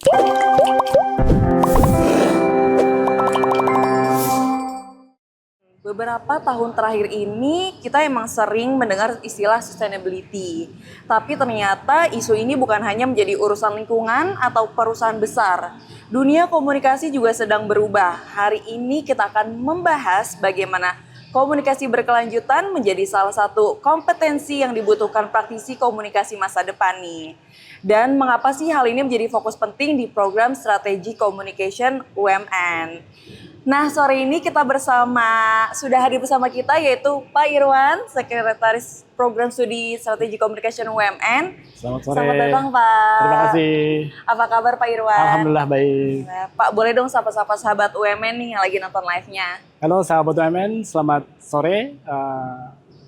Beberapa tahun terakhir ini kita emang sering mendengar istilah sustainability. Tapi ternyata isu ini bukan hanya menjadi urusan lingkungan atau perusahaan besar. Dunia komunikasi juga sedang berubah. Hari ini kita akan membahas bagaimana komunikasi berkelanjutan menjadi salah satu kompetensi yang dibutuhkan praktisi komunikasi masa depan nih. Dan mengapa sih hal ini menjadi fokus penting di program Strategi Communication UMN. Nah, sore ini sudah hadir bersama kita yaitu Pak Irwan, Sekretaris Program Studi Strategi Communication UMN. Selamat sore. Selamat datang, Pak. Terima kasih. Apa kabar, Pak Irwan? Alhamdulillah baik. Nah, Pak, boleh dong sapa-sapa sahabat UMN nih yang lagi nonton live-nya. Halo sahabat UMN, selamat sore.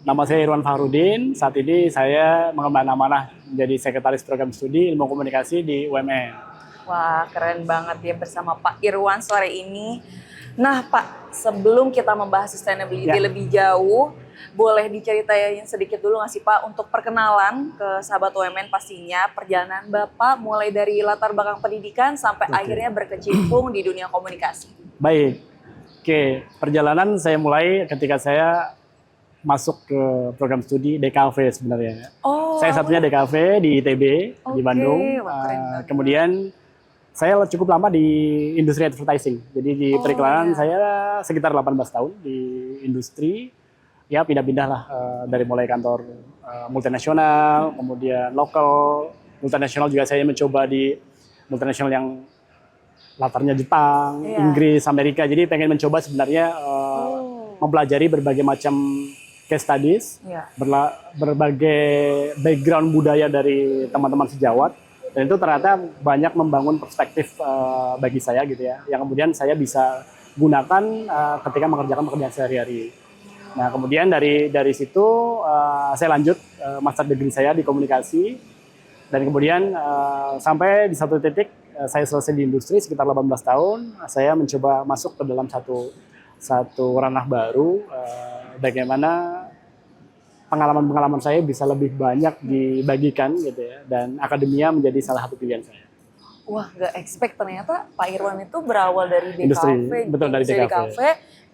Nama saya Irwan Fahrudin. Saat ini saya mengemban amanah menjadi Sekretaris Program Studi Ilmu Komunikasi di UMN. Wah, keren banget ya bersama Pak Irwan sore ini. Nah, Pak, sebelum kita membahas sustainability lebih jauh, boleh diceritain sedikit dulu nggak sih, Pak, untuk perkenalan ke sahabat UMN pastinya, perjalanan Bapak mulai dari latar belakang pendidikan sampai akhirnya berkecimpung di dunia komunikasi. Baik, perjalanan saya mulai ketika saya masuk ke program studi DKV sebenarnya. Saya satunya DKV di ITB, di Bandung. Wah, kemudian saya cukup lama di industri advertising. Jadi di periklanan saya sekitar 18 tahun di industri. Ya pindah-pindah lah dari mulai kantor multinasional, kemudian lokal, multinasional juga saya mencoba di multinasional yang latarnya Jepang, Inggris, Amerika. Jadi pengen mencoba sebenarnya mempelajari berbagai macam case studies, berbagai background budaya dari teman-teman sejawat. Dan itu ternyata banyak membangun perspektif bagi saya gitu ya, yang kemudian saya bisa gunakan ketika mengerjakan pekerjaan sehari-hari. Nah kemudian dari situ saya lanjut master degree saya di komunikasi, dan kemudian sampai di satu titik saya selesai di industri sekitar 18 tahun, saya mencoba masuk ke dalam satu ranah baru, bagaimana pengalaman-pengalaman saya bisa lebih banyak dibagikan gitu ya, dan akademia menjadi salah satu pilihan saya. Wah, nggak expect ternyata Pak Irwan itu berawal dari DKV, industri, betul, dari DKV.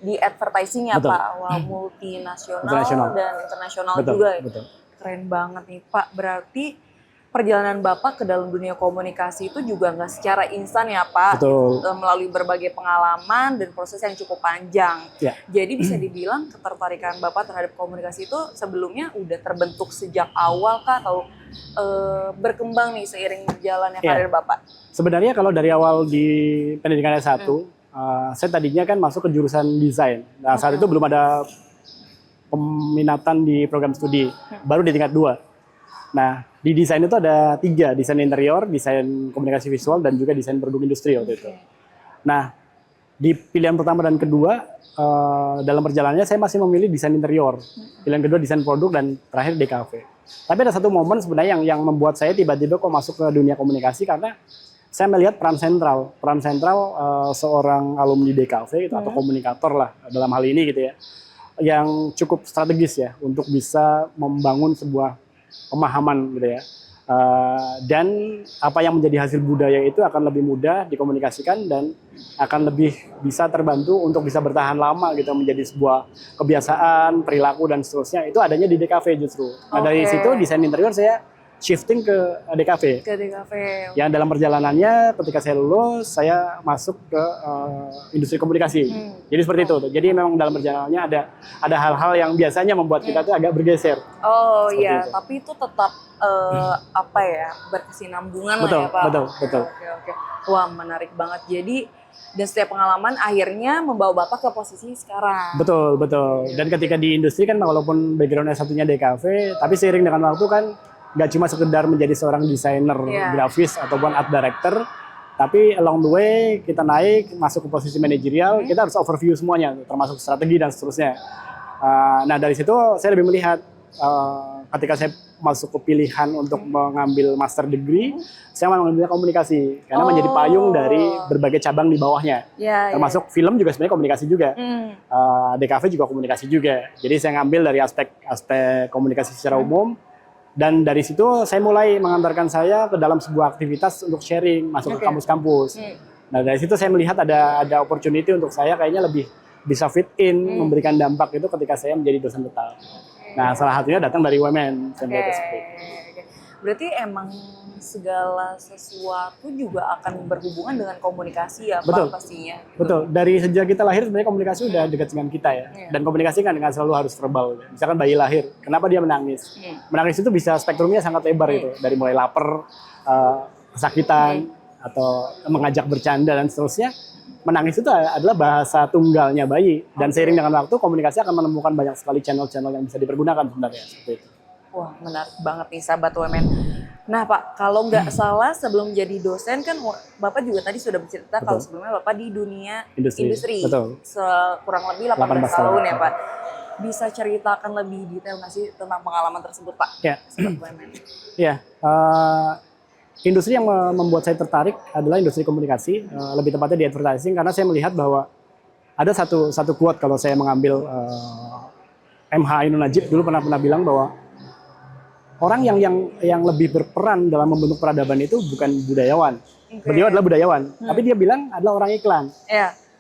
di advertising ya, Pak, awal multinasional dan internasional juga ya. Betul. Keren banget nih, Pak. Berarti perjalanan Bapak ke dalam dunia komunikasi itu juga nggak secara instan ya, Pak. Betul. Melalui berbagai pengalaman dan proses yang cukup panjang. Ya. Jadi bisa dibilang ketertarikan Bapak terhadap komunikasi itu sebelumnya udah terbentuk sejak awal kah, atau berkembang nih seiring berjalannya karir Bapak? Sebenarnya kalau dari awal di pendidikan S1, saya tadinya kan masuk ke jurusan desain. Nah saat itu belum ada peminatan di program studi, baru di tingkat 2. Nah, di desain itu ada 3, desain interior, desain komunikasi visual, dan juga desain produk industri waktu itu. Nah, di pilihan pertama dan kedua, dalam perjalanannya saya masih memilih desain interior. Pilihan kedua desain produk, dan terakhir DKV. Tapi ada satu momen sebenarnya yang membuat saya tiba-tiba kok masuk ke dunia komunikasi, karena saya melihat peran sentral seorang alumni DKV gitu, atau komunikator lah dalam hal ini gitu ya, yang cukup strategis ya untuk bisa membangun sebuah pemahaman gitu ya, dan apa yang menjadi hasil budaya itu akan lebih mudah dikomunikasikan dan akan lebih bisa terbantu untuk bisa bertahan lama gitu, menjadi sebuah kebiasaan, perilaku dan seterusnya. Itu adanya di DKV justru. Nah dari situ desain interior saya shifting ke DKV. Yang dalam perjalanannya ketika saya lulus saya masuk ke industri komunikasi. Jadi seperti itu. Jadi memang dalam perjalanannya ada hal-hal yang biasanya membuat kita tuh agak bergeser. Oh iya, tapi itu tetap berkesinambungan lah ya, Pak. Betul. Oke. Wah, menarik banget. Jadi dan setiap pengalaman akhirnya membawa Bapak ke posisi sekarang. Betul. Dan ketika di industri kan walaupun background S1-nya DKV, tapi seiring dengan waktu kan nggak cuma sekedar menjadi seorang desainer grafis ataupun art director, tapi along the way kita naik masuk ke posisi manajerial, kita harus overview semuanya, termasuk strategi dan seterusnya. Nah dari situ saya lebih melihat ketika saya masuk ke pilihan untuk mengambil master degree, saya mengambil komunikasi karena menjadi payung dari berbagai cabang di bawahnya, termasuk film juga sebenarnya komunikasi juga, DKV juga komunikasi juga. Jadi saya ngambil dari aspek komunikasi secara umum. Dan dari situ saya mulai mengantarkan saya ke dalam sebuah aktivitas untuk sharing, masuk ke kampus-kampus. Nah dari situ saya melihat ada opportunity untuk saya kayaknya lebih bisa fit in, memberikan dampak itu ketika saya menjadi dosen tetap. Nah salah satunya datang dari UMN. Berarti emang segala sesuatu juga akan berhubungan dengan komunikasi ya Pak pastinya. Betul. Dari sejak kita lahir sebenarnya komunikasi udah dekat dengan kita ya. Dan komunikasi kan nggak selalu harus verbal. Misalkan bayi lahir, kenapa dia menangis? Menangis itu bisa spektrumnya sangat lebar itu. Dari mulai lapar, kesakitan, atau mengajak bercanda dan seterusnya. Menangis itu adalah bahasa tunggalnya bayi. Dan seiring dengan waktu komunikasi akan menemukan banyak sekali channel-channel yang bisa dipergunakan sebenarnya seperti itu. Wah, menarik banget nih sahabat UMN. Nah Pak, kalau nggak salah sebelum jadi dosen kan Bapak juga tadi sudah bercerita kalau sebelumnya Bapak di dunia industri. Kurang lebih 18 tahun ya Pak. Bisa ceritakan lebih detail nggak sih tentang pengalaman tersebut Pak? Ya. Sahabat UMN. Ya, industri yang membuat saya tertarik adalah industri komunikasi, lebih tepatnya di advertising, karena saya melihat bahwa ada satu quote kalau saya mengambil MH Ainun Najib dulu pernah bilang bahwa orang yang lebih berperan dalam membentuk peradaban itu bukan budayawan. Beliau adalah budayawan, tapi dia bilang adalah orang iklan.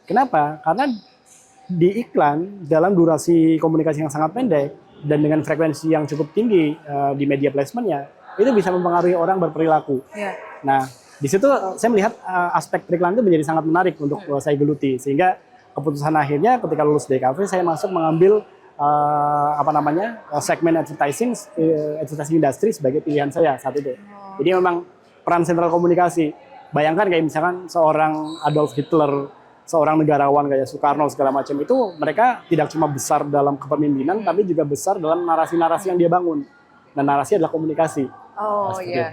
Kenapa? Karena di iklan dalam durasi komunikasi yang sangat pendek dan dengan frekuensi yang cukup tinggi di media placementnya, itu bisa mempengaruhi orang berperilaku. Nah, di situ saya melihat aspek periklan itu menjadi sangat menarik untuk saya geluti, sehingga keputusan akhirnya ketika lulus DKV saya masuk mengambil segmen advertising industri sebagai pilihan saya saat itu. Jadi memang peran sentral komunikasi. Bayangkan kayak misalkan seorang Adolf Hitler, seorang negarawan kayak Soekarno segala macam itu, mereka tidak cuma besar dalam kepemimpinan tapi juga besar dalam narasi-narasi yang dia bangun. Dan narasi adalah komunikasi. Oh iya.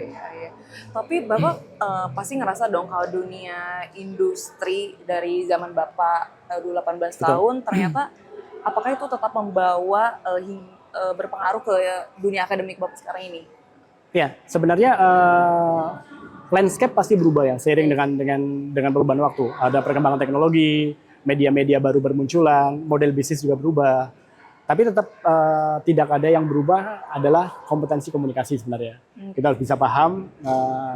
Tapi Bapak pasti ngerasa dong kalau dunia industri dari zaman Bapak dulu 18 tahun ternyata apakah itu tetap membawa berpengaruh ke dunia akademik Bapak sekarang ini? Ya, sebenarnya landscape pasti berubah ya seiring dengan perubahan waktu. Ada perkembangan teknologi, media-media baru bermunculan, model bisnis juga berubah. Tapi tetap tidak ada yang berubah adalah kompetensi komunikasi sebenarnya. Kita harus bisa paham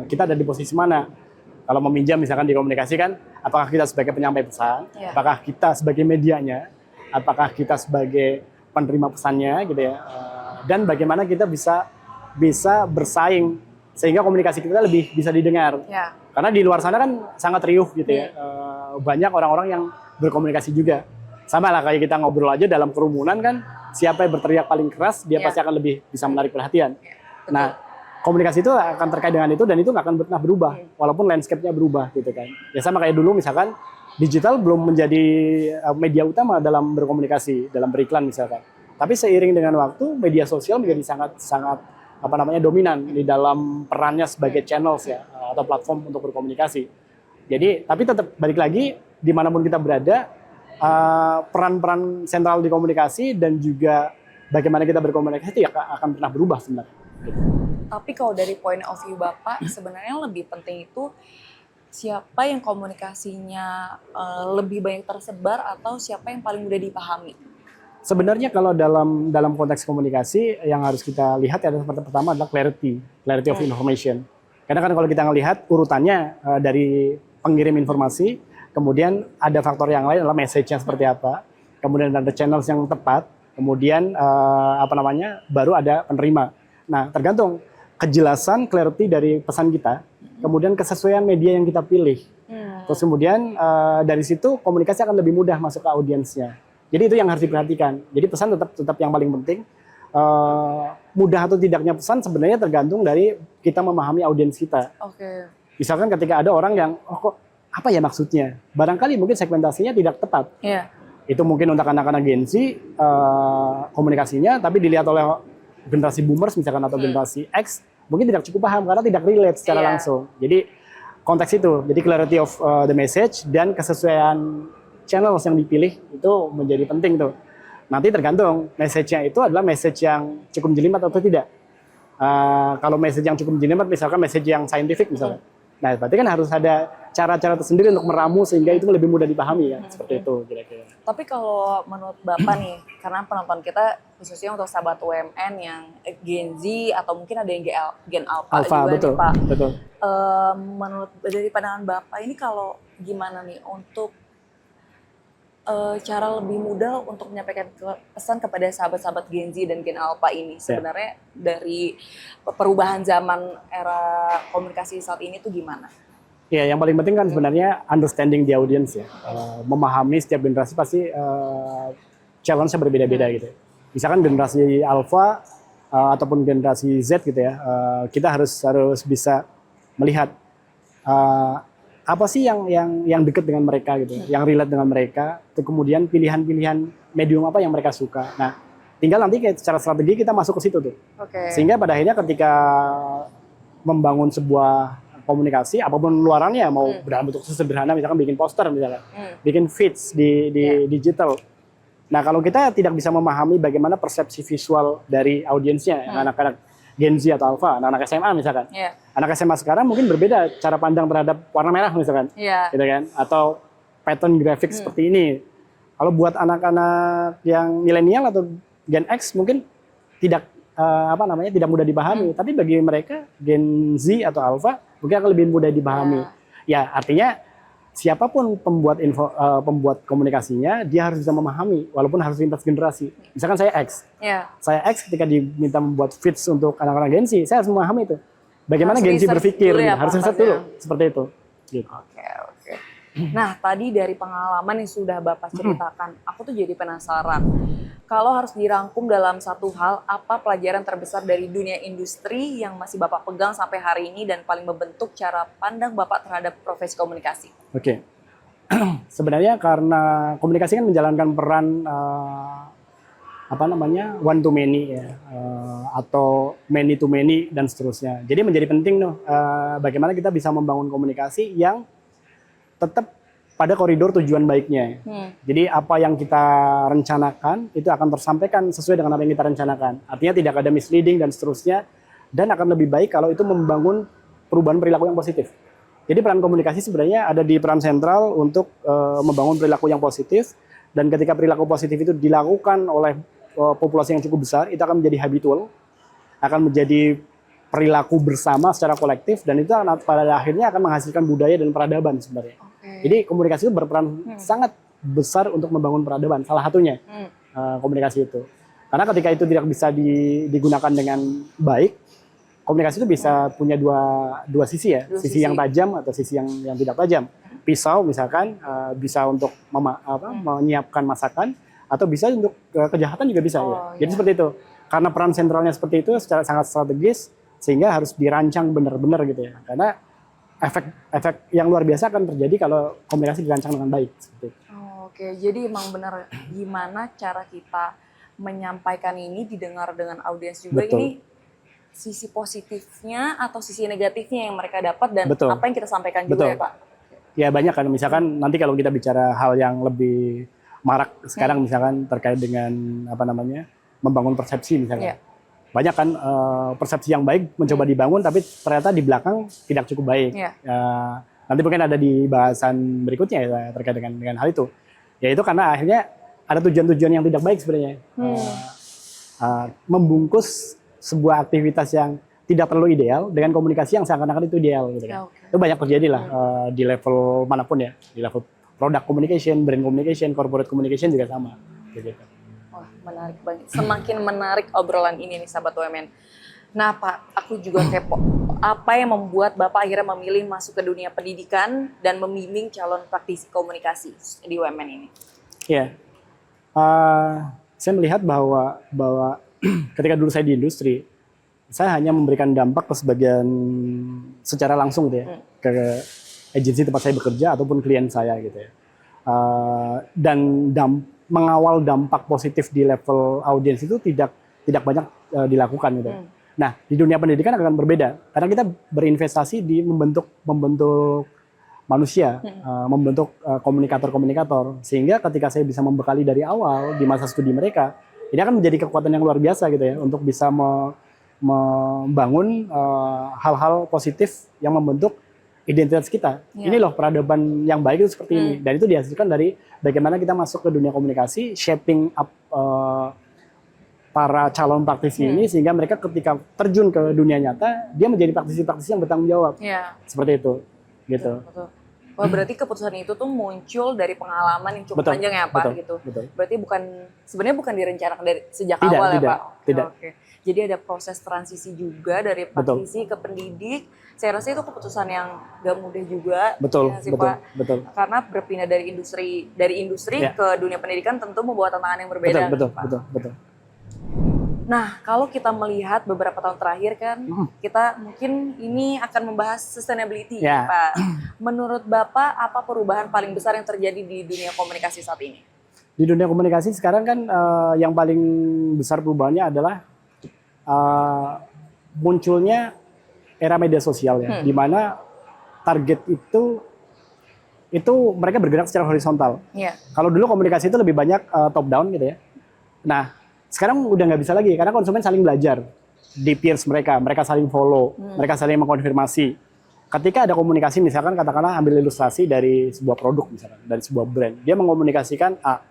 kita ada di posisi mana. Kalau meminjam misalkan di komunikasi kan, apakah kita sebagai penyampai pesan, apakah kita sebagai medianya, apakah kita sebagai penerima pesannya gitu ya, dan bagaimana kita bisa bersaing sehingga komunikasi kita lebih bisa didengar. Karena di luar sana kan sangat riuh gitu ya, banyak orang-orang yang berkomunikasi juga. Sama lah kayak kita ngobrol aja dalam kerumunan kan, siapa yang berteriak paling keras dia pasti akan lebih bisa menarik perhatian. Nah, komunikasi itu akan terkait dengan itu dan itu nggak akan pernah berubah walaupun landscape-nya berubah gitu kan. Ya sama kayak dulu misalkan digital belum menjadi media utama dalam berkomunikasi, dalam beriklan misalkan. Tapi seiring dengan waktu, media sosial menjadi sangat dominan di dalam perannya sebagai channels ya atau platform untuk berkomunikasi. Jadi, tapi tetap balik lagi dimanapun kita berada, peran-peran sentral di komunikasi dan juga bagaimana kita berkomunikasi ya akan pernah berubah sebenarnya. Gitu. Tapi kalau dari point of view Bapak, sebenarnya lebih penting itu siapa yang komunikasinya lebih banyak tersebar atau siapa yang paling mudah dipahami? Sebenarnya kalau dalam konteks komunikasi yang harus kita lihat adalah pertama adalah clarity of information. Karena kan kalau kita ngelihat urutannya dari pengirim informasi, kemudian ada faktor yang lain adalah message-nya seperti apa, kemudian ada channels yang tepat, kemudian baru ada penerima. Nah, tergantung kejelasan clarity dari pesan kita, kemudian kesesuaian media yang kita pilih. Terus kemudian dari situ komunikasi akan lebih mudah masuk ke audiensnya. Jadi itu yang harus diperhatikan. Jadi pesan tetap yang paling penting. Mudah atau tidaknya pesan sebenarnya tergantung dari kita memahami audiens kita. Misalkan ketika ada orang yang kok apa ya maksudnya? Barangkali mungkin segmentasinya tidak tepat. Itu mungkin untuk anak-anak Gen Z komunikasinya, tapi dilihat oleh generasi boomers misalkan atau generasi X mungkin tidak cukup paham karena tidak relate secara langsung. Jadi konteks itu, jadi clarity of the message dan kesesuaian channels yang dipilih itu menjadi penting tuh. Nanti tergantung message-nya itu adalah message yang cukup jelimet atau tidak. Kalau message yang cukup jelimet misalkan message yang scientific misalnya. Nah, berarti kan harus ada cara-cara tersendiri untuk meramu sehingga itu lebih mudah dipahami ya, seperti itu kira-kira. Tapi kalau menurut Bapak nih, karena penonton kita khususnya untuk sahabat UMN yang Gen Z atau mungkin ada yang Gen Alpha juga Betul, nih Pak. betul. Menurut dari pandangan Bapak ini kalau gimana nih untuk cara lebih mudah untuk menyampaikan pesan kepada sahabat-sahabat Gen Z dan Gen Alpha ini sebenarnya dari perubahan zaman era komunikasi saat ini tuh gimana? Ya, yang paling penting kan sebenarnya understanding the audience ya. Memahami setiap generasi pasti challenge-nya berbeda-beda gitu. Misalkan generasi Alpha ataupun generasi Z gitu ya, kita harus bisa melihat apa sih yang dekat dengan mereka gitu, yang relate dengan mereka, itu kemudian pilihan-pilihan medium apa yang mereka suka. Nah, tinggal nanti kayak secara strategi kita masuk ke situ tuh. Sehingga pada akhirnya ketika membangun sebuah komunikasi, apapun luarannya, mau dalam bentuk sederhana, misalkan bikin poster misalkan, bikin feeds di digital. Nah, kalau kita tidak bisa memahami bagaimana persepsi visual dari audiensnya, anak-anak Gen Z atau Alpha, anak-anak SMA misalkan. Anak SMA sekarang mungkin berbeda cara pandang terhadap warna merah misalkan. Gitu kan? Atau pattern grafik seperti ini. Kalau buat anak-anak yang milenial atau Gen X mungkin tidak tidak mudah dipahami, tapi bagi mereka Gen Z atau Alpha mungkin akan lebih mudah dipahami. Ya, artinya siapapun pembuat komunikasinya, dia harus bisa memahami, walaupun harus lintas generasi. Misalkan saya X, saya X ketika diminta membuat feeds untuk anak-anak Gen Z, saya harus memahami itu. Bagaimana Gen Z berpikir, harus riset dulu, seperti itu. Gitu. Oke. Nah, tadi dari pengalaman yang sudah Bapak ceritakan, aku tuh jadi penasaran. Kalau harus dirangkum dalam satu hal, apa pelajaran terbesar dari dunia industri yang masih Bapak pegang sampai hari ini dan paling membentuk cara pandang Bapak terhadap profesi komunikasi? Oke. Sebenarnya karena komunikasi kan menjalankan peran one to many ya, atau many to many dan seterusnya. Jadi menjadi penting bagaimana kita bisa membangun komunikasi yang tetap pada koridor tujuan baiknya. Jadi apa yang kita rencanakan itu akan tersampaikan sesuai dengan apa yang kita rencanakan. Artinya tidak ada misleading dan seterusnya, dan akan lebih baik kalau itu membangun perubahan perilaku yang positif. Jadi peran komunikasi sebenarnya ada di peran sentral untuk membangun perilaku yang positif, dan ketika perilaku positif itu dilakukan oleh populasi yang cukup besar, itu akan menjadi habitual, akan menjadi perilaku bersama secara kolektif, dan itu pada akhirnya akan menghasilkan budaya dan peradaban sebenarnya. Jadi komunikasi itu berperan sangat besar untuk membangun peradaban, salah satunya komunikasi itu. Karena ketika itu tidak bisa digunakan dengan baik, komunikasi itu bisa punya dua sisi ya, sisi yang tajam atau sisi yang tidak tajam. Pisau misalkan bisa untuk menyiapkan masakan, atau bisa untuk kejahatan juga bisa ya. Jadi seperti itu. Karena peran sentralnya seperti itu secara sangat strategis, sehingga harus dirancang benar-benar gitu ya. Karena efek yang luar biasa akan terjadi kalau komunikasi dirancang dengan baik. Oke, jadi emang benar gimana cara kita menyampaikan ini didengar dengan audiens juga. Ini sisi positifnya atau sisi negatifnya yang mereka dapat dan apa yang kita sampaikan juga ya Pak? Ya banyak kan, misalkan nanti kalau kita bicara hal yang lebih marak sekarang misalkan terkait dengan membangun persepsi misalnya. Banyak kan persepsi yang baik mencoba dibangun, tapi ternyata di belakang tidak cukup baik. Nanti mungkin ada di bahasan berikutnya ya terkait dengan hal itu. Yaitu karena akhirnya ada tujuan-tujuan yang tidak baik sebenarnya. Membungkus sebuah aktivitas yang tidak terlalu ideal dengan komunikasi yang seakan-akan itu ideal. Gitu kan. Itu banyak terjadi lah di level manapun ya. Di level product communication, brand communication, corporate communication juga sama. Gitu. Menarik banget. Semakin menarik obrolan ini nih sahabat UMN. Nah Pak, aku juga kepo. Apa yang membuat Bapak akhirnya memilih masuk ke dunia pendidikan dan membimbing calon praktisi komunikasi di UMN ini? Ya, saya melihat bahwa ketika dulu saya di industri, saya hanya memberikan dampak ke sebagian secara langsung gitu ya, ke agensi tempat saya bekerja ataupun klien saya gitu ya. Dan mengawal dampak positif di level audiens itu tidak banyak dilakukan gitu. Nah, di dunia pendidikan akan berbeda karena kita berinvestasi di membentuk manusia, membentuk komunikator-komunikator, sehingga ketika saya bisa membekali dari awal di masa studi mereka, ini akan menjadi kekuatan yang luar biasa gitu ya untuk bisa membangun hal-hal positif yang membentuk identitas kita. Iya. Ini loh peradaban yang baik itu seperti ini. Dan itu dihasilkan dari bagaimana kita masuk ke dunia komunikasi, shaping up para calon praktisi ini sehingga mereka ketika terjun ke dunia nyata, dia menjadi praktisi-praktisi yang bertanggung jawab. Iya. Seperti itu. Gitu. Betul. Wah, berarti keputusan itu tuh muncul dari pengalaman yang cukup Betul, panjang ya Pak betul, gitu. betul. Berarti sebenarnya bukan direncanakan dari sejak Tidak, awal ya tidak, Pak. tidak. Oke. Jadi ada proses transisi juga dari praktisi ke pendidik. Saya rasa itu keputusan yang gak mudah juga. Betul, ya sih, betul, Pak. betul. Karena berpindah dari industri Ya. ke dunia pendidikan tentu membawa tantangan yang berbeda. Betul, Pak. betul. Nah, kalau kita melihat beberapa tahun terakhir kan, kita mungkin ini akan membahas sustainability, Ya. Pak. Menurut Bapak, apa perubahan paling besar yang terjadi di dunia komunikasi saat ini? Di dunia komunikasi sekarang kan yang paling besar perubahannya adalah munculnya era media sosial ya, di mana target itu mereka bergerak secara horizontal. Iya. Kalau dulu komunikasi itu lebih banyak top down gitu ya. Nah, sekarang udah nggak bisa lagi karena konsumen saling belajar di peers mereka saling follow, mereka saling mengkonfirmasi. Ketika ada komunikasi, misalkan katakanlah ambil ilustrasi dari sebuah produk misalkan, dari sebuah brand, dia mengomunikasikan A,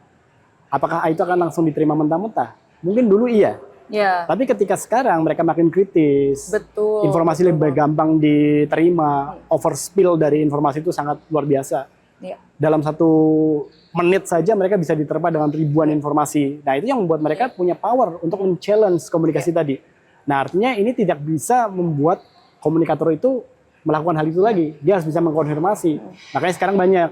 apakah A itu akan langsung diterima mentah-mentah? Mungkin dulu iya, Ya. tapi ketika sekarang mereka makin kritis, Betul. informasi lebih gampang diterima, overspill dari informasi itu sangat luar biasa. Iya. Dalam 1 menit saja mereka bisa diterpa dengan ribuan informasi. Nah, itu yang membuat mereka punya power untuk men-challenge komunikasi tadi. Nah, artinya ini tidak bisa membuat komunikator itu melakukan hal itu lagi. Dia harus bisa mengkonfirmasi. Makanya sekarang banyak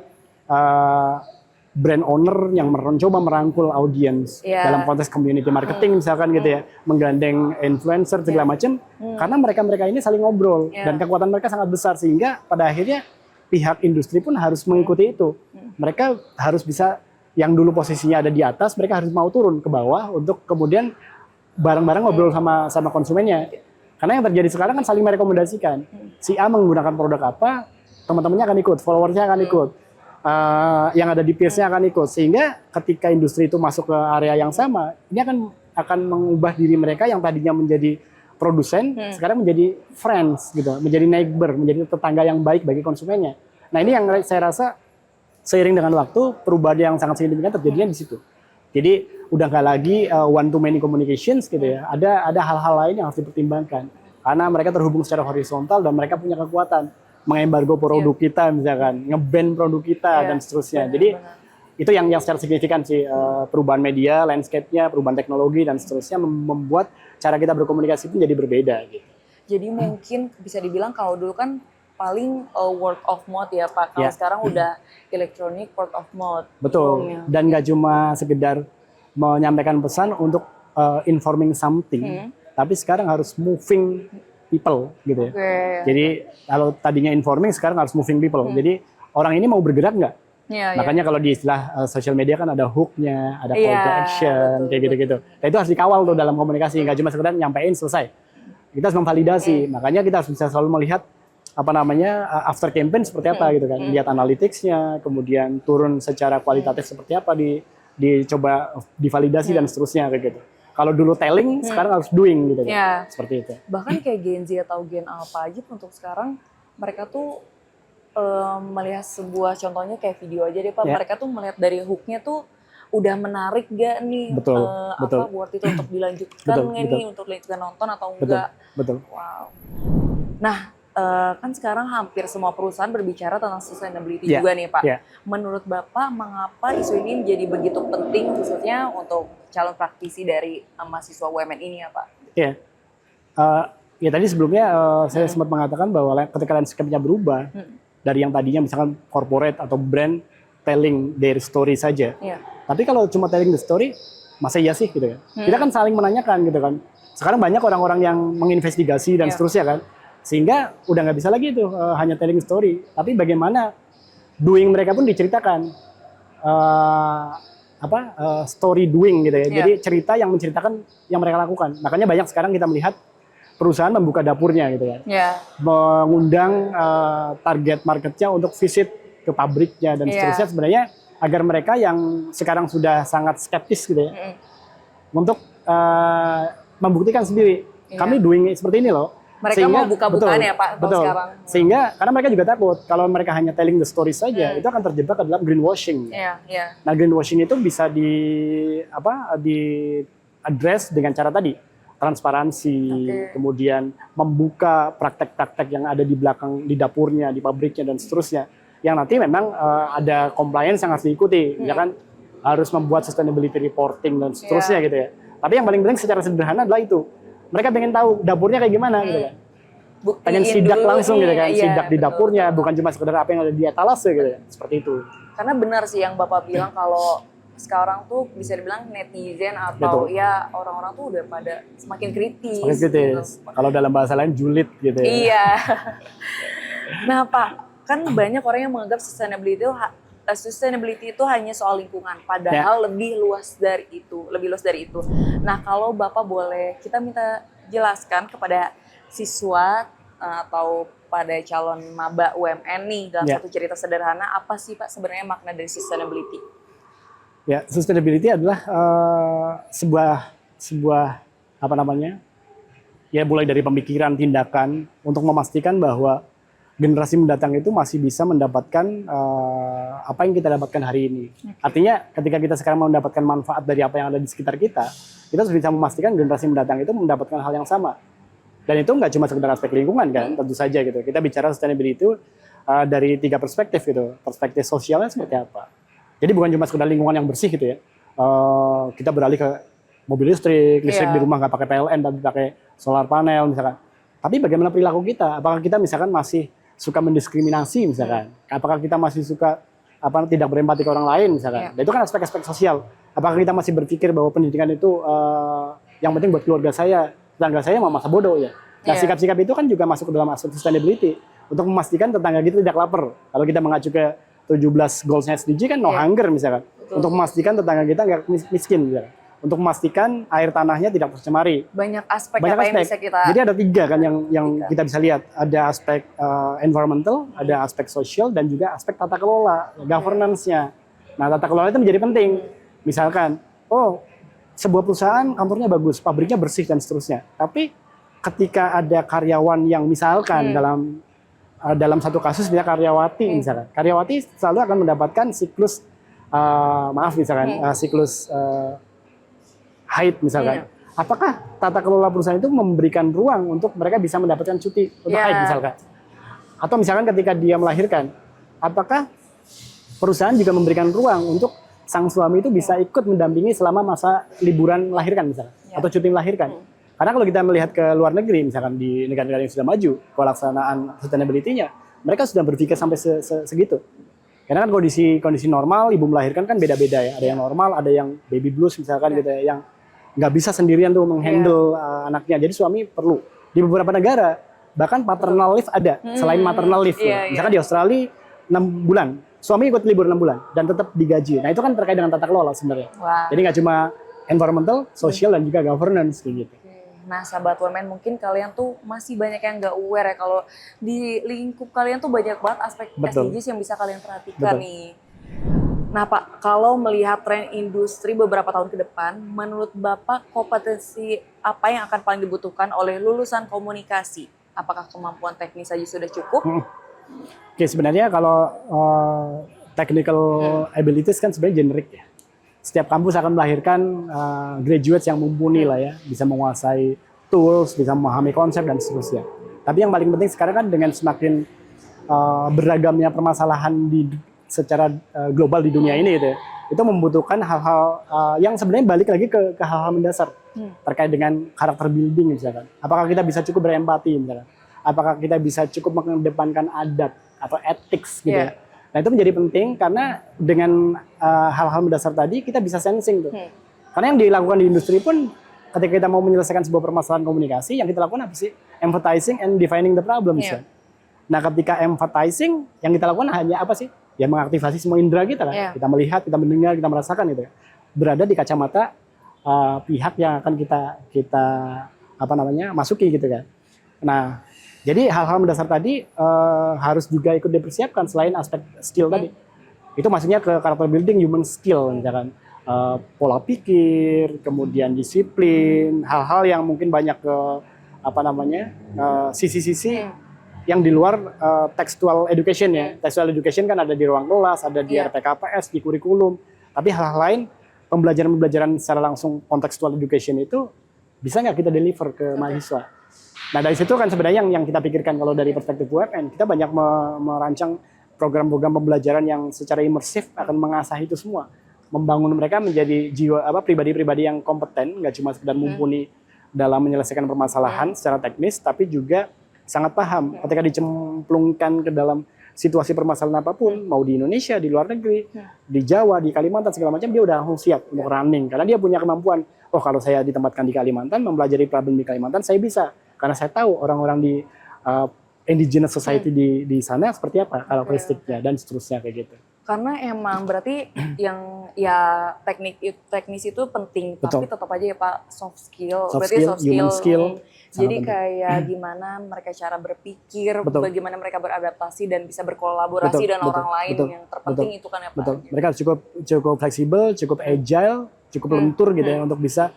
brand owner yang mencoba merangkul audiens dalam konteks community marketing misalkan gitu ya, menggandeng influencer segala macam, karena mereka ini saling ngobrol dan kekuatan mereka sangat besar sehingga pada akhirnya pihak industri pun harus mengikuti itu. Mereka harus bisa, yang dulu posisinya ada di atas, mereka harus mau turun ke bawah untuk kemudian bareng-bareng ngobrol sama konsumennya. Karena yang terjadi sekarang kan saling merekomendasikan. Si A menggunakan produk apa, teman-temannya akan ikut, followersnya akan ikut, yang ada di peersnya akan ikut. Sehingga ketika industri itu masuk ke area yang sama, ini akan mengubah diri mereka yang tadinya menjadi produsen, sekarang menjadi friends gitu, menjadi neighbor, menjadi tetangga yang baik bagi konsumennya. Nah, ini yang saya rasa seiring dengan waktu perubahan yang sangat signifikan terjadinya di situ. Jadi udah nggak lagi one to many communications gitu ya. Ada hal-hal lain yang harus dipertimbangkan karena mereka terhubung secara horizontal dan mereka punya kekuatan mengembargo produk kita misalkan, nge-ban produk kita dan seterusnya. Jadi itu yang secara signifikan sih perubahan media, landscape-nya, perubahan teknologi dan seterusnya membuat cara kita berkomunikasi pun jadi berbeda gitu. Jadi mungkin bisa dibilang kalau dulu kan paling word of mouth ya Pak. Kalau sekarang udah electronic word of mouth. Betul. Dan nggak cuma sekedar menyampaikan pesan untuk informing something, tapi sekarang harus moving people gitu ya. Jadi kalau tadinya informing, sekarang harus moving people. Jadi orang ini mau bergerak nggak? Makanya kalau di istilah sosial media kan ada hook-nya, ada call to action, kayak gitu-gitu. Nah, itu harus dikawal tuh dalam komunikasi, nggak cuma sekedar nyampein selesai. Kita harus memvalidasi, makanya kita harus bisa selalu melihat after campaign seperti apa gitu kan. Lihat analytics-nya, kemudian turun secara kualitatif seperti apa, dicoba divalidasi dan seterusnya kayak gitu. Kalau dulu telling, sekarang harus doing gitu kan. Seperti itu. Bahkan kayak Gen Z atau Gen Alpha aja untuk sekarang mereka tuh melihat sebuah contohnya kayak video aja deh Pak, mereka tuh melihat dari hook-nya tuh udah menarik gak nih apa worth itu untuk dilanjutkan nggak nih untuk dilanjutkan nonton atau enggak. Betul. Wow. Nah, kan sekarang hampir semua perusahaan berbicara tentang sustainability juga nih Pak. Menurut Bapak, mengapa isu ini menjadi begitu penting khususnya untuk calon praktisi dari mahasiswa UMN ini ya Pak? Ya tadi sebelumnya saya sempat mengatakan bahwa ketika landscape-nya berubah dari yang tadinya misalkan corporate atau brand telling their story saja. Tapi kalau cuma telling the story, masa iya sih gitu kan? Kita kan saling menanyakan gitu kan. Sekarang banyak orang-orang yang menginvestigasi dan seterusnya kan. Sehingga udah nggak bisa lagi tuh hanya telling story, tapi bagaimana doing mereka pun diceritakan, story doing gitu ya. Jadi cerita yang menceritakan yang mereka lakukan. Makanya banyak sekarang kita melihat perusahaan membuka dapurnya gitu kan, mengundang target marketnya untuk visit ke pabriknya dan seterusnya sebenarnya agar mereka yang sekarang sudah sangat skeptis gitu ya, untuk membuktikan sendiri kami doing seperti ini loh. Mereka mau buka-bukaan ya Pak, kalau betul. sekarang. Sehingga karena mereka juga takut kalau mereka hanya telling the story saja, itu akan terjebak ke dalam greenwashing. Iya, iya. Nah, greenwashing itu bisa di address dengan cara tadi, transparansi, kemudian membuka praktek-praktek yang ada di belakang, di dapurnya, di pabriknya dan seterusnya. Yang nanti memang ada compliance yang harus diikuti, ya kan, harus membuat sustainability reporting dan seterusnya gitu ya. Tapi yang paling penting secara sederhana adalah itu. Mereka pengen tahu dapurnya kayak gimana gitu kan. Pengen sidak dulu langsung gitu kan, iya, sidak di betul, dapurnya, bukan cuma sekedar apa yang ada di etalase gitu ya. Seperti itu. Karena benar sih yang Bapak bilang kalau sekarang tuh bisa dibilang netizen atau Betul. ya orang-orang tuh udah pada semakin kritis. Semakin kritis. Gitu. Kalau dalam bahasa lain julid gitu ya. Iya. Nah Pak, kan banyak orang yang menganggap sustainability itu hanya soal lingkungan, padahal lebih luas dari itu, Nah, kalau Bapak boleh kita minta jelaskan kepada siswa atau pada calon maba UMN nih dalam satu cerita sederhana, apa sih Pak sebenarnya makna dari sustainability? Ya, sustainability adalah sebuah apa namanya? Ya, mulai dari pemikiran, tindakan untuk memastikan bahwa generasi mendatang itu masih bisa mendapatkan apa yang kita dapatkan hari ini. Artinya ketika kita sekarang mau mendapatkan manfaat dari apa yang ada di sekitar kita harus bisa memastikan generasi mendatang itu mendapatkan hal yang sama. Dan itu nggak cuma sekedar aspek lingkungan kan, tentu saja gitu. Kita bicara sustainability itu dari 3 perspektif gitu. Perspektif sosialnya seperti apa. Jadi bukan cuma sekedar lingkungan yang bersih gitu ya. Kita beralih ke mobil listrik di rumah nggak pakai PLN tapi pakai solar panel misalkan. Tapi bagaimana perilaku kita? Apakah kita misalkan masih suka mendiskriminasi misalkan? Apakah kita masih suka tidak berempati ke orang lain misalkan? Dan itu kan aspek-aspek sosial. Apakah kita masih berpikir bahwa pendidikan itu yang penting buat keluarga saya, tetangga saya mau masa bodoh ya? Nah, sikap-sikap itu kan juga masuk ke dalam aspek sustainability untuk memastikan tetangga kita tidak lapar. Kalau kita mengacu ke 17 goals-nya SDG kan no hunger misalkan. Untuk memastikan tetangga kita nggak miskin misalkan. Untuk memastikan air tanahnya tidak tercemari. Banyak aspek yang bisa kita... Jadi ada 3 kan yang kita bisa lihat. Ada aspek environmental, ada aspek sosial, dan juga aspek tata kelola, governance-nya. Nah, tata kelola itu menjadi penting. Misalkan, sebuah perusahaan kantornya bagus, pabriknya bersih, dan seterusnya. Tapi ketika ada karyawan yang misalkan dalam satu kasus dia karyawati misalkan. Karyawati selalu akan mendapatkan siklus, siklus haid misalkan. Apakah tata kelola perusahaan itu memberikan ruang untuk mereka bisa mendapatkan cuti untuk haid misalkan? Atau misalkan ketika dia melahirkan, apakah perusahaan juga memberikan ruang untuk sang suami itu bisa ikut mendampingi selama masa liburan melahirkan misalkan, atau cuti melahirkan? Karena kalau kita melihat ke luar negeri, misalkan di negara-negara yang sudah maju, pelaksanaan sustainability-nya, mereka sudah berpikir sampai segitu. Karena kan kondisi normal, ibu melahirkan kan beda-beda ya. Ada yang normal, ada yang baby blues misalkan gitu ya, yang nggak bisa sendirian tuh menghandle anaknya. Jadi suami perlu. Di beberapa negara, bahkan paternal leave ada, selain maternal leave. Misalkan di Australia 6 bulan, suami ikut libur 6 bulan, dan tetap digaji. Nah itu kan terkait dengan tata kelola sebenarnya. Jadi nggak cuma environmental, sosial, dan juga governance gitu. Nah, sahabat women, mungkin kalian tuh masih banyak yang nggak aware ya kalau di lingkup kalian tuh banyak banget aspek SDGs yang bisa kalian perhatikan nih. Nah, Pak, kalau melihat tren industri beberapa tahun ke depan, menurut Bapak kompetensi apa yang akan paling dibutuhkan oleh lulusan komunikasi? Apakah kemampuan teknis saja sudah cukup? Oke, sebenarnya kalau technical abilities kan sebenarnya generik ya. Setiap kampus akan melahirkan graduates yang mumpuni lah ya, bisa menguasai tools, bisa memahami konsep dan seterusnya. Tapi yang paling penting sekarang kan dengan semakin beragamnya permasalahan secara global di dunia ini gitu ya, itu membutuhkan hal-hal yang sebenarnya balik lagi ke hal-hal mendasar terkait dengan karakter building misalkan. Apakah kita bisa cukup berempati misalkan? Apakah kita bisa cukup mengedepankan adab atau ethics gitu ya? Nah itu menjadi penting karena dengan hal-hal mendasar tadi kita bisa sensing tuh. Karena yang dilakukan di industri pun ketika kita mau menyelesaikan sebuah permasalahan komunikasi, yang kita lakukan apa sih? Empathizing and defining the problems. Nah ketika empathizing, yang kita lakukan hanya apa sih? Ya mengaktifasi semua indera kita kan. Kita melihat, kita mendengar, kita merasakan gitu ya. Berada di kacamata pihak yang akan kita masuki gitu kan. Nah jadi hal-hal mendasar tadi harus juga ikut dipersiapkan selain aspek skill tadi. Itu maksudnya ke karakter building human skill, misalkan pola pikir, kemudian disiplin, hal-hal yang mungkin banyak sisi-sisi yang di luar textual education ya. Textual education kan ada di ruang kelas, ada di RPKPS, di kurikulum. Tapi hal-hal lain, pembelajaran secara langsung contextual education itu bisa nggak kita deliver ke mahasiswa? Nah dari situ kan sebenarnya yang kita pikirkan kalau dari perspektif UMN, kita banyak merancang program-program pembelajaran yang secara imersif akan mengasah itu semua. Membangun mereka menjadi pribadi-pribadi yang kompeten, nggak cuma sekedar mumpuni dalam menyelesaikan permasalahan secara teknis, tapi juga sangat paham ketika dicemplungkan ke dalam situasi permasalahan apapun, mau di Indonesia, di luar negeri, di Jawa, di Kalimantan, segala macam, dia udah langsung siap untuk running. Karena dia punya kemampuan, oh kalau saya ditempatkan di Kalimantan, mempelajari problem di Kalimantan, saya bisa. Karena saya tahu orang-orang di indigenous society di sana seperti apa karakteristiknya, dan seterusnya kayak gitu. Karena emang berarti yang ya teknis itu penting, Betul. tapi tetap aja ya Pak soft skill, Human skill. Jadi kayak gimana mereka cara berpikir, Betul. bagaimana mereka beradaptasi dan bisa berkolaborasi dengan orang lain, yang terpenting itu kan ya Pak. Betul. Mereka cukup fleksibel, cukup agile, cukup lentur gitu ya untuk bisa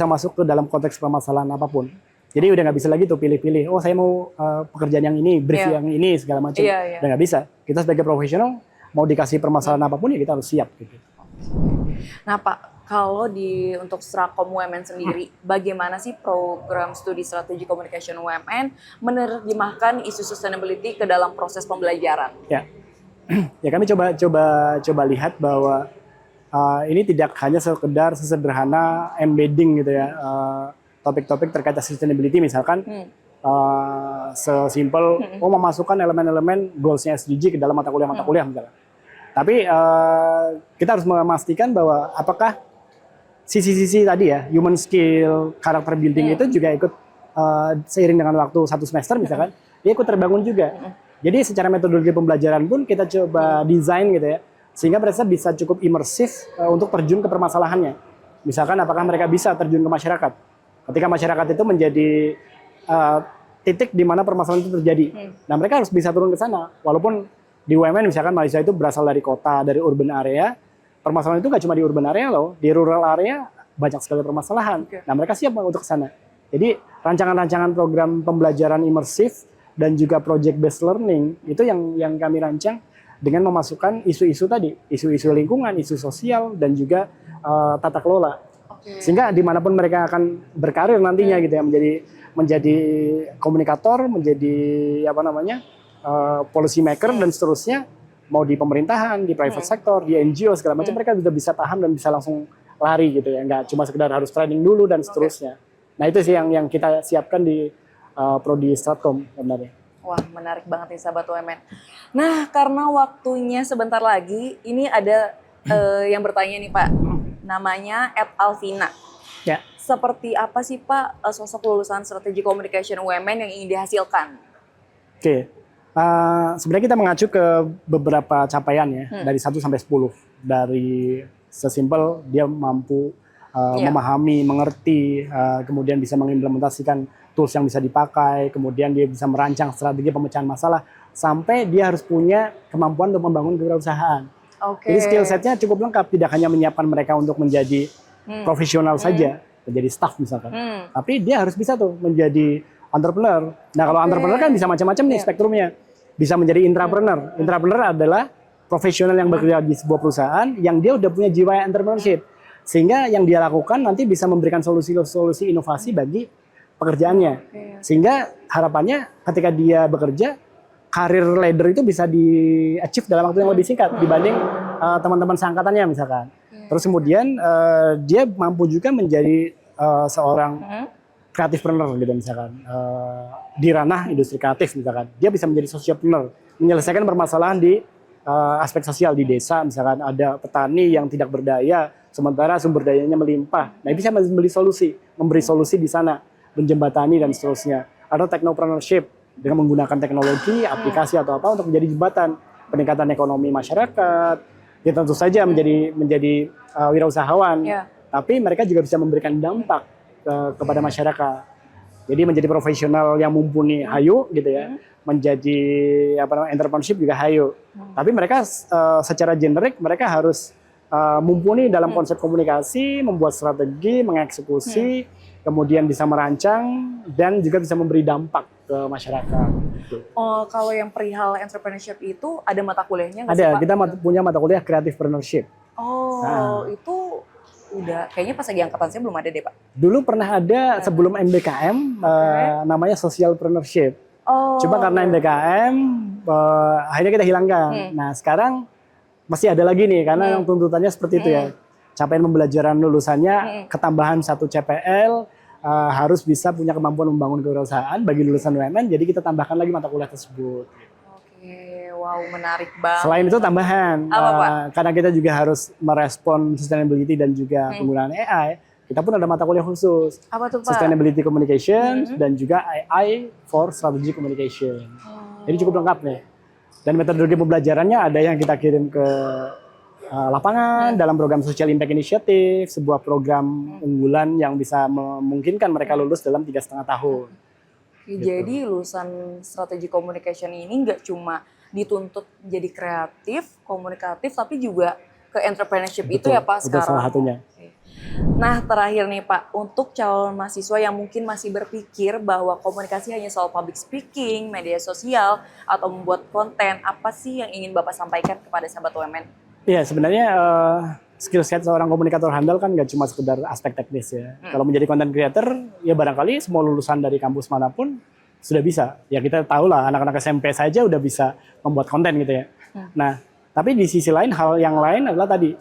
masuk ke dalam konteks permasalahan apapun. Jadi udah nggak bisa lagi tuh pilih-pilih. Oh saya mau pekerjaan yang ini, brief yang ini segala macam. Udah nggak bisa. Kita sebagai profesional mau dikasih permasalahan apapun ya kita harus siap gitu. Nah Pak, kalau untuk Strakom UMN sendiri, bagaimana sih program studi strategi communication UMN menerjemahkan isu sustainability ke dalam proses pembelajaran? Ya, ya kami coba lihat bahwa ini tidak hanya sekedar sesederhana embedding gitu ya, topik-topik terkait sustainability misalkan. Sesimpel memasukkan elemen-elemen goals-nya SDG ke dalam mata kuliah misalnya. Tapi kita harus memastikan bahwa apakah sisi-sisi tadi ya, human skill, karakter building itu juga ikut seiring dengan waktu 1 semester misalkan, dia ikut terbangun juga. Jadi secara metodologi pembelajaran pun kita coba desain gitu ya, sehingga mereka bisa cukup imersif untuk terjun ke permasalahannya. Misalkan apakah mereka bisa terjun ke masyarakat. Ketika masyarakat itu menjadi titik di mana permasalahan itu terjadi. Nah mereka harus bisa turun ke sana, walaupun di UMN misalkan mahasiswa itu berasal dari kota, dari urban area, permasalahan itu nggak cuma di urban area loh, di rural area banyak sekali permasalahan. Nah mereka siap untuk ke sana. Jadi rancangan-rancangan program pembelajaran imersif dan juga project based learning itu yang kami rancang dengan memasukkan isu-isu tadi, isu-isu lingkungan, isu sosial dan juga tata kelola. Sehingga dimanapun mereka akan berkarir nantinya gitu ya, menjadi komunikator, menjadi policy maker dan seterusnya, mau di pemerintahan, di private sector, di NGO segala macam, mereka sudah bisa paham dan bisa langsung lari gitu ya, nggak cuma sekedar harus training dulu dan seterusnya. Nah itu sih yang kita siapkan di Prodi Stratkom sebenarnya. Wah menarik banget nih sahabat UMN. Nah karena waktunya sebentar lagi, ini ada yang bertanya nih Pak, namanya @Alvina. Ya. Seperti apa sih Pak sosok lulusan strategi communication UMN yang ingin dihasilkan? Oke. Sebenarnya kita mengacu ke beberapa capaian ya, dari 1 sampai 10. Dari sesimpel dia mampu memahami, mengerti, kemudian bisa mengimplementasikan tools yang bisa dipakai, kemudian dia bisa merancang strategi pemecahan masalah, sampai dia harus punya kemampuan untuk membangun kewirausahaan. Jadi skill setnya cukup lengkap, tidak hanya menyiapkan mereka untuk menjadi profesional saja, menjadi staff misalkan, tapi dia harus bisa tuh menjadi entrepreneur. Nah kalau entrepreneur kan bisa macam-macam nih spektrumnya. Bisa menjadi intrapreneur. Intrapreneur adalah profesional yang bekerja di sebuah perusahaan yang dia udah punya jiwa entrepreneurship. Sehingga yang dia lakukan nanti bisa memberikan solusi-solusi inovasi bagi pekerjaannya. Sehingga harapannya ketika dia bekerja, karir ladder itu bisa di-achieve dalam waktu yang lebih singkat dibanding teman-teman seangkatannya misalkan. Terus kemudian dia mampu juga menjadi seorang kreatifpreneur gitu misalkan, di ranah industri kreatif misalkan, dia bisa menjadi sociopreneur, menyelesaikan permasalahan di aspek sosial di desa misalkan, ada petani yang tidak berdaya, sementara sumber dayanya melimpah, nah bisa memberi solusi di sana, menjembatani dan seterusnya. Ada technopreneurship dengan menggunakan teknologi, aplikasi atau apa untuk menjadi jembatan peningkatan ekonomi masyarakat, ya tentu saja menjadi wirausahawan, tapi mereka juga bisa memberikan dampak kepada masyarakat. Jadi menjadi profesional yang mumpuni hayu gitu ya. Menjadi entrepreneurship juga hayu. Tapi mereka secara generik mereka harus mumpuni dalam konsep komunikasi, membuat strategi, mengeksekusi, kemudian bisa merancang, dan juga bisa memberi dampak ke masyarakat. Oh, kalau yang perihal entrepreneurship itu ada mata kuliahnya nggak sih, Ada, Pak? kita punya mata kuliah Creativepreneurship. Oh, Nah. itu udah kayaknya pas lagi angkatan saya belum ada deh, Pak. Dulu pernah ada sebelum MBKM, namanya Socialpreneurship. Oh. Cuma karena MBKM, akhirnya kita hilangkan. Nah, sekarang masih ada lagi nih, karena yang tuntutannya seperti itu ya. Capaian pembelajaran lulusannya, ketambahan 1 CPL, harus bisa punya kemampuan membangun kewirausahaan bagi lulusan UMN, jadi kita tambahkan lagi mata kuliah tersebut. Oke, wow, menarik banget. Selain itu tambahan, Apa, Pak? karena kita juga harus merespon sustainability dan juga penggunaan AI, kita pun ada mata kuliah khusus. Apa tuh, Pak? Sustainability Communication dan juga AI for Strategy Communication. Jadi cukup lengkap nih. Dan metodologi pembelajarannya ada yang kita kirim ke lapangan dalam program Social Impact Initiative, sebuah program unggulan yang bisa memungkinkan mereka lulus dalam 3,5 tahun. Oke, jadi lulusan strategi communication ini nggak cuma dituntut jadi kreatif, komunikatif, tapi juga ke entrepreneurship itu ya, Pak, Betul, sekarang. salah satunya. Oke. Nah, terakhir nih, Pak, untuk calon mahasiswa yang mungkin masih berpikir bahwa komunikasi hanya soal public speaking, media sosial, atau membuat konten, apa sih yang ingin Bapak sampaikan kepada sahabat UMN? Iya, sebenarnya skill set seorang komunikator handal kan nggak cuma sekedar aspek teknis ya. Kalau menjadi content creator, ya barangkali semua lulusan dari kampus manapun sudah bisa. Ya kita tahu lah, anak-anak SMP saja udah bisa membuat konten gitu ya. Nah, tapi di sisi lain, hal yang lain adalah tadi,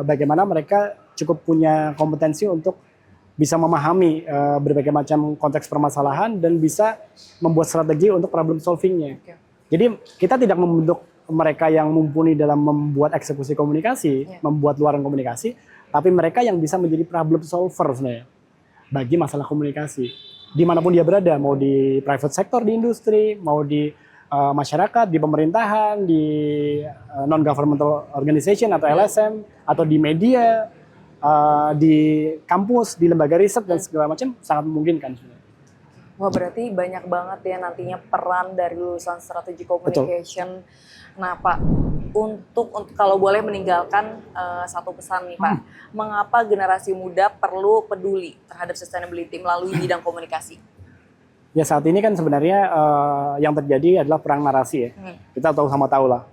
bagaimana mereka cukup punya kompetensi untuk bisa memahami berbagai macam konteks permasalahan dan bisa membuat strategi untuk problem solvingnya. Jadi kita tidak membentuk mereka yang mumpuni dalam membuat eksekusi komunikasi, membuat luaran komunikasi, tapi mereka yang bisa menjadi problem solver sebenarnya bagi masalah komunikasi. Dimanapun dia berada, mau di private sector, di industri, mau di masyarakat, di pemerintahan, di non-governmental organization atau LSM, atau di media, di kampus, di lembaga riset, dan segala macam, sangat memungkinkan sebenarnya. Wah, berarti banyak banget ya nantinya peran dari lulusan strategi communication. Nah, Pak, untuk kalau boleh meninggalkan satu pesan nih, Pak, mengapa generasi muda perlu peduli terhadap sustainability melalui bidang komunikasi? Ya, saat ini kan sebenarnya yang terjadi adalah perang narasi ya. Kita tahu lah,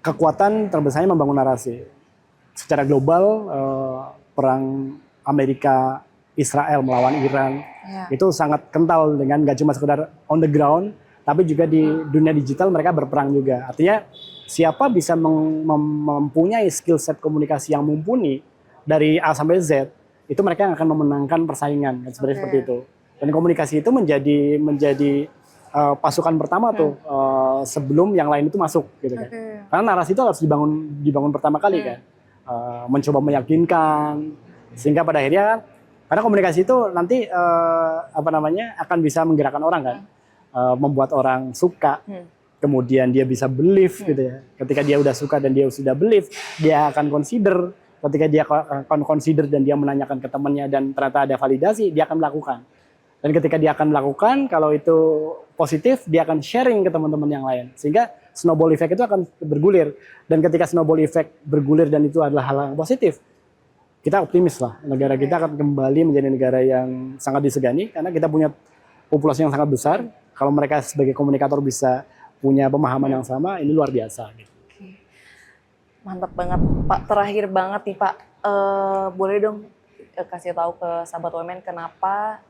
kekuatan terbesarnya membangun narasi. Secara global, perang Amerika Israel melawan Iran itu sangat kental dengan gak cuma sekedar on the ground, tapi juga di dunia digital mereka berperang juga. Artinya siapa bisa mempunyai skill set komunikasi yang mumpuni dari A sampai Z, itu mereka yang akan memenangkan persaingan, sebenarnya seperti itu. Dan komunikasi itu menjadi pasukan pertama tuh sebelum yang lain itu masuk, gitu kan. Karena narasi itu harus dibangun pertama kali kan, mencoba meyakinkan, sehingga pada akhirnya karena komunikasi itu nanti akan bisa menggerakkan orang kan, membuat orang suka, kemudian dia bisa believe gitu ya. Ketika dia udah suka dan dia sudah believe, dia akan consider. Ketika dia akan consider dan dia menanyakan ke temannya dan ternyata ada validasi, dia akan melakukan. Dan ketika dia akan melakukan, kalau itu positif, dia akan sharing ke teman-teman yang lain. Sehingga snowball effect itu akan bergulir. Dan ketika snowball effect bergulir dan itu adalah hal yang positif, kita optimis lah, negara kita akan kembali menjadi negara yang sangat disegani karena kita punya populasi yang sangat besar. Kalau mereka sebagai komunikator bisa punya pemahaman yang sama, ini luar biasa. Gitu. Mantap banget, Pak. Terakhir banget nih, Pak. Boleh dong kasih tahu ke sahabat UMN kenapa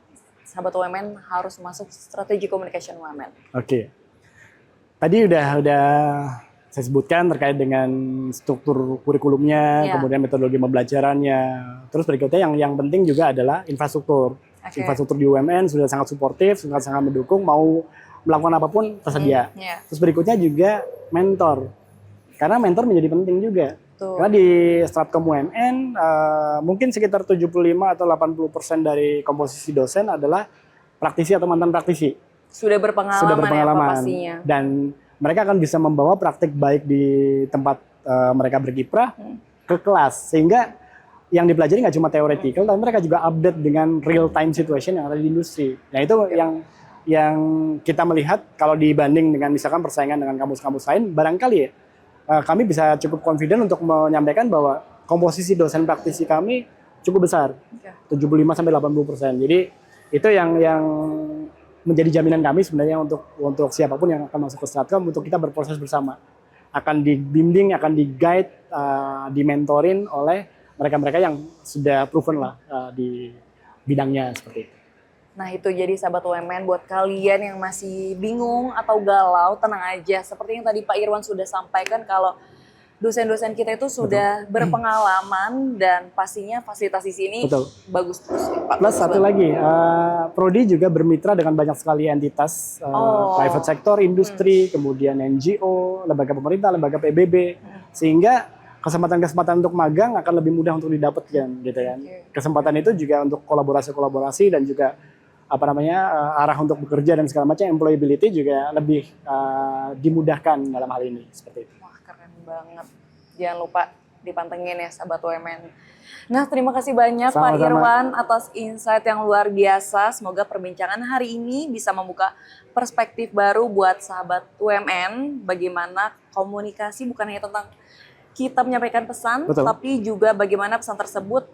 sahabat UMN harus masuk strategi communication UMN? Oke. Tadi udah saya sebutkan terkait dengan struktur kurikulumnya, kemudian metodologi pembelajarannya. Terus berikutnya yang penting juga adalah infrastruktur. Infrastruktur di UMN sudah sangat suportif, sangat mendukung, mau melakukan apapun tersedia. Terus berikutnya juga mentor. Karena mentor menjadi penting juga. Karena di Stratkom UMN mungkin sekitar 75 atau 80% dari komposisi dosen adalah praktisi atau mantan praktisi. Sudah berpengalaman. Ya, Pak, pastinya. Dan mereka akan bisa membawa praktik baik di tempat mereka berkiprah ke kelas. Sehingga yang dipelajari nggak cuma teoretikal, tapi mereka juga update dengan real time situation yang ada di industri. Nah itu yang kita melihat kalau dibanding dengan misalkan persaingan dengan kampus-kampus lain, barangkali ya kami bisa cukup confident untuk menyampaikan bahwa komposisi dosen praktisi kami cukup besar, 75 sampai 80%. Jadi itu yang menjadi jaminan kami sebenarnya untuk siapapun yang akan masuk ke Stratcom, untuk kita berproses bersama. Akan dibimbing, akan di-guide, di-mentorin oleh mereka-mereka yang sudah proven lah di bidangnya seperti itu. Nah itu jadi sahabat UMN, buat kalian yang masih bingung atau galau, tenang aja. Seperti yang tadi Pak Irwan sudah sampaikan, kalau dosen-dosen kita itu sudah berpengalaman dan pastinya fasilitas di sini bagus terus. Pak. Plus satu lagi, Prodi juga bermitra dengan banyak sekali entitas, private sector, industri, kemudian NGO, lembaga pemerintah, lembaga PBB, sehingga kesempatan-kesempatan untuk magang akan lebih mudah untuk didapatkan, gitu kan. Kesempatan itu juga untuk kolaborasi-kolaborasi dan juga arah untuk bekerja dan segala macam, employability juga lebih dimudahkan dalam hal ini seperti itu. Wah keren banget, jangan lupa dipantengin ya sahabat UMN. Nah terima kasih banyak Pak Irwan atas insight yang luar biasa. Semoga perbincangan hari ini bisa membuka perspektif baru buat sahabat UMN, bagaimana komunikasi bukan hanya tentang kita menyampaikan pesan, tapi juga bagaimana pesan tersebut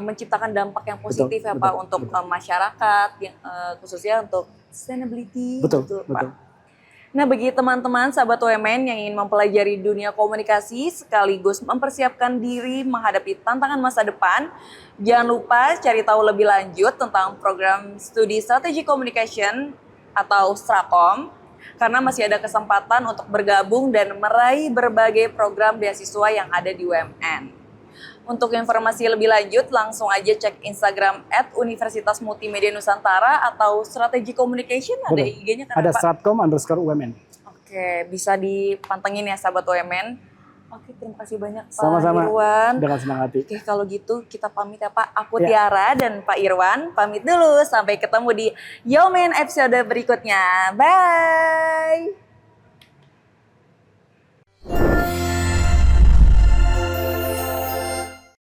menciptakan dampak yang positif ya Pak untuk masyarakat, khususnya untuk sustainability. Betul. Pak. Nah bagi teman-teman sahabat UMN yang ingin mempelajari dunia komunikasi sekaligus mempersiapkan diri menghadapi tantangan masa depan, jangan lupa cari tahu lebih lanjut tentang program studi strategi communication atau Stratcom, karena masih ada kesempatan untuk bergabung dan meraih berbagai program beasiswa yang ada di UMN. Untuk informasi lebih lanjut, langsung aja cek Instagram @Universitas Multimedia Nusantara atau Strategi Communication. Ada IG-nya kan ada Pak? Stratcom_UMN. Oke, bisa dipantengin ya sahabat UMN. Oke, terima kasih banyak Pak Irwan. Dengan senang hati. Oke, kalau gitu kita pamit ya Pak. Aku Tiara dan Pak Irwan pamit dulu. Sampai ketemu di Yomen episode berikutnya. Bye!